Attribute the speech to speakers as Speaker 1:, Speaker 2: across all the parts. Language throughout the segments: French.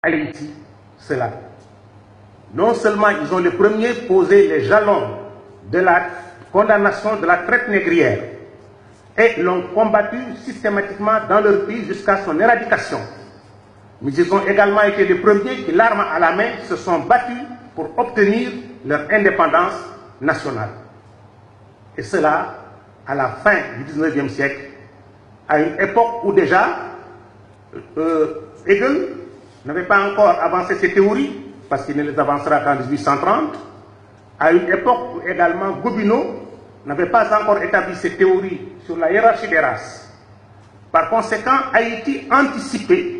Speaker 1: Haïti, cela. Non seulement ils ont les premiers posé les jalons de la condamnation de la traite négrière et l'ont combattu systématiquement dans leur pays jusqu'à son éradication, mais ils ont également été les premiers qui, l'arme à la main, se sont battus pour obtenir leur indépendance nationale. Et cela à la fin du 19e siècle, à une époque où déjà Hegel n'avait pas encore avancé ses théories, parce qu'il ne les avancera qu'en 1830, à une époque où également Gobineau n'avait pas encore établi ses théories sur la hiérarchie des races. Par conséquent, Haïti anticipait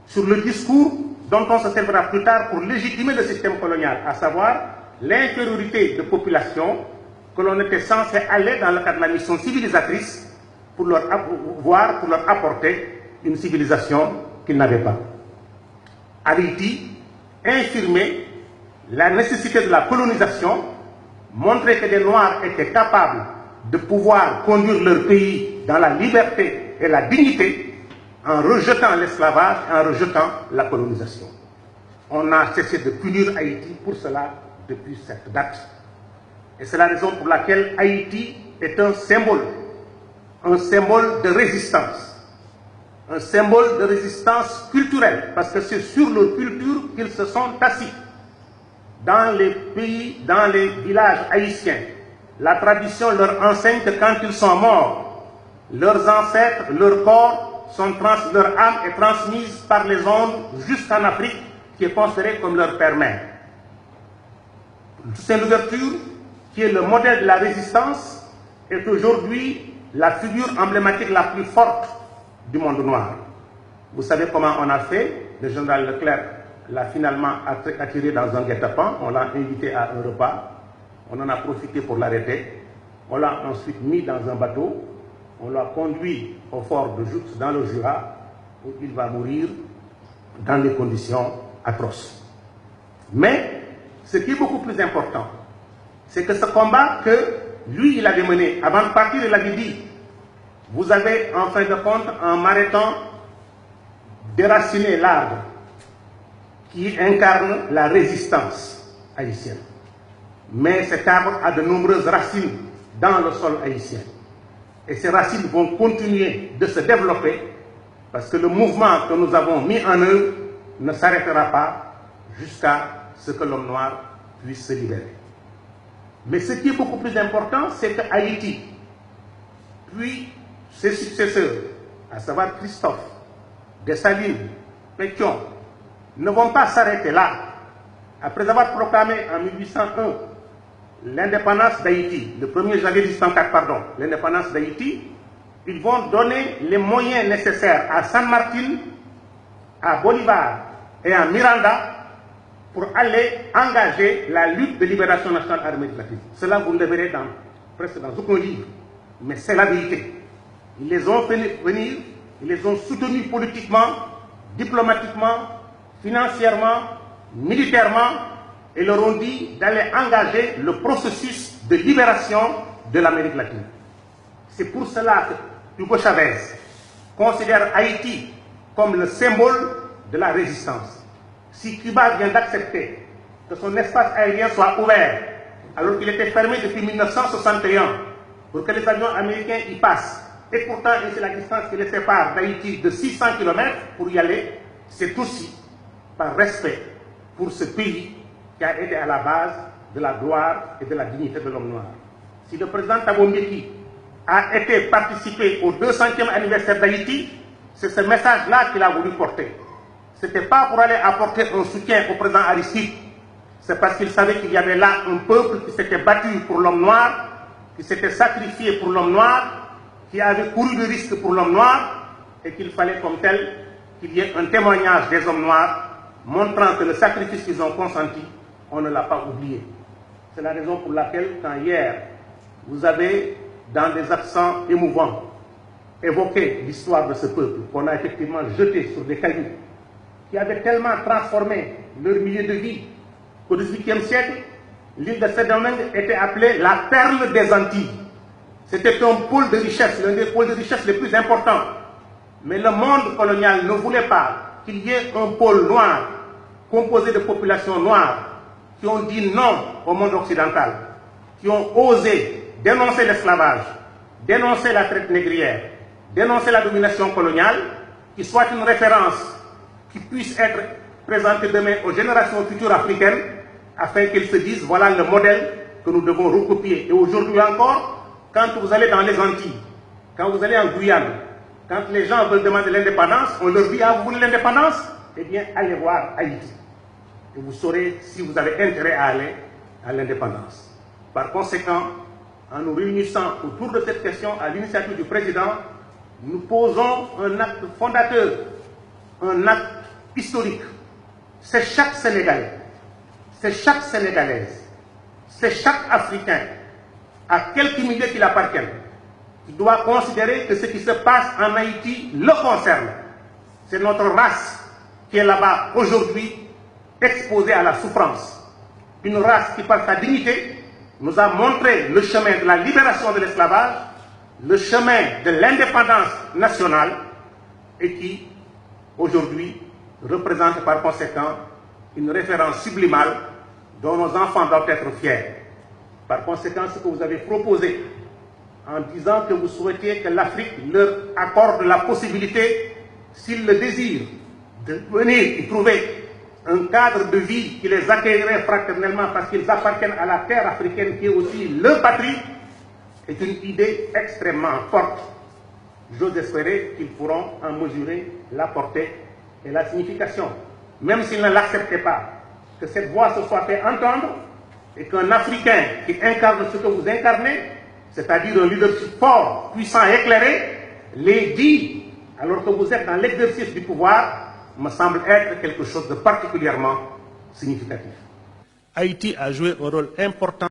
Speaker 1: sur le discours dont on se servira plus tard pour légitimer le système colonial, à savoir l'infériorité de population que l'on était censé aller dans le cadre de la mission civilisatrice pour leur apporter une civilisation qu'ils n'avaient pas. Haïti infirmait la nécessité de la colonisation, montrer que les Noirs étaient capables de pouvoir conduire leur pays dans la liberté et la dignité en rejetant l'esclavage et en rejetant la colonisation. On a cessé de punir Haïti pour cela depuis cette date. Et c'est la raison pour laquelle Haïti est un symbole de résistance. Un symbole de résistance culturelle, parce que c'est sur leur culture qu'ils se sont assis. Dans les pays, dans les villages haïtiens, la tradition leur enseigne que quand ils sont morts, leurs ancêtres, leur corps, leur âme est transmise par les ondes jusqu'en Afrique, qui est considérée comme leur père-mère. C'est l'ouverture qui est le modèle de la résistance, est aujourd'hui la figure emblématique la plus forte du monde noir. Vous savez comment on a fait? Le général Leclerc l'a finalement attiré dans un guet-apens, on l'a invité à un repas, on en a profité pour l'arrêter, on l'a ensuite mis dans un bateau, on l'a conduit au fort de Joux dans le Jura, où il va mourir dans des conditions atroces. Mais ce qui est beaucoup plus important, c'est que ce combat que lui, il avait mené, avant de partir, il avait dit: vous avez, en fin de compte, en m'arrêtant, déraciné l'arbre qui incarne la résistance haïtienne. Mais cet arbre a de nombreuses racines dans le sol haïtien. Et ces racines vont continuer de se développer parce que le mouvement que nous avons mis en œuvre ne s'arrêtera pas jusqu'à ce que l'homme noir puisse se libérer. Mais ce qui est beaucoup plus important, c'est que Haïti, puis ses successeurs, à savoir Christophe, Dessalines, Pétion, ne vont pas s'arrêter là. Après avoir proclamé en 1801 l'indépendance d'Haïti, le 1er janvier 1804, pardon, l'indépendance d'Haïti, ils vont donner les moyens nécessaires à San Martin, à Bolivar et à Miranda pour aller engager la lutte de libération nationale en Amérique latine. Cela, vous le verrez presque dans aucun livre, mais c'est la vérité. Ils les ont fait venir, ils les ont soutenus politiquement, diplomatiquement, financièrement, militairement, et leur ont dit d'aller engager le processus de libération de l'Amérique latine. C'est pour cela que Hugo Chavez considère Haïti comme le symbole de la résistance. Si Cuba vient d'accepter que son espace aérien soit ouvert, alors qu'il était fermé depuis 1961, pour que les avions américains y passent, et pourtant c'est la distance qui les sépare d'Haïti de 600 km pour y aller, c'est aussi par respect pour ce pays qui a été à la base de la gloire et de la dignité de l'homme noir. Si le président Thabo Mbeki a été participé au 200e anniversaire d'Haïti, c'est ce message-là qu'il a voulu porter. Ce n'était pas pour aller apporter un soutien au président Aristide, c'est parce qu'il savait qu'il y avait là un peuple qui s'était battu pour l'homme noir, qui s'était sacrifié pour l'homme noir, qui avait couru de risques pour l'homme noir, et qu'il fallait comme tel qu'il y ait un témoignage des hommes noirs montrant que le sacrifice qu'ils ont consenti, on ne l'a pas oublié. C'est la raison pour laquelle, quand hier, vous avez, dans des accents émouvants, évoqué l'histoire de ce peuple, qu'on a effectivement jeté sur des cailloux, qui avaient tellement transformé leur milieu de vie qu'au XVIIIe siècle, l'île de Saint-Domingue était appelée la perle des Antilles. C'était un pôle de richesse, l'un des pôles de richesse les plus importants. Mais le monde colonial ne voulait pas qu'il y ait un pôle noir composé de populations noires qui ont dit non au monde occidental, qui ont osé dénoncer l'esclavage, dénoncer la traite négrière, dénoncer la domination coloniale, qui soit une référence qui puisse être présentée demain aux générations futures africaines, afin qu'elles se disent voilà le modèle que nous devons recopier. Et aujourd'hui encore, quand vous allez dans les Antilles, quand vous allez en Guyane, quand les gens veulent demander l'indépendance, on leur dit ah, vous voulez l'indépendance? Eh bien, allez voir Haïti. Et vous saurez si vous avez intérêt à aller à l'indépendance. Par conséquent, en nous réunissant autour de cette question à l'initiative du président, nous posons un acte fondateur, un acte historique. C'est chaque Sénégalais, c'est chaque Sénégalaise, c'est chaque Africain, à quelques milliers qu'il appartienne, qui doit considérer que ce qui se passe en Haïti le concerne. C'est notre race qui est là-bas aujourd'hui exposée à la souffrance. Une race qui, par sa dignité, nous a montré le chemin de la libération de l'esclavage, le chemin de l'indépendance nationale et qui, aujourd'hui, représente par conséquent une référence sublimale dont nos enfants doivent être fiers. Par conséquent, ce que vous avez proposé en disant que vous souhaitiez que l'Afrique leur accorde la possibilité, s'ils le désirent, de venir y trouver un cadre de vie qui les accueillerait fraternellement parce qu'ils appartiennent à la terre africaine qui est aussi leur patrie, est une idée extrêmement forte. J'ose espérer qu'ils pourront en mesurer la portée et la signification. Même s'ils ne l'acceptaient pas, que cette voix se soit fait entendre et qu'un Africain qui incarne ce que vous incarnez, c'est-à-dire un leadership fort, puissant et éclairé, l'ait dit alors que vous êtes dans l'exercice du pouvoir, me semble être quelque chose de particulièrement significatif. Haïti a joué un rôle important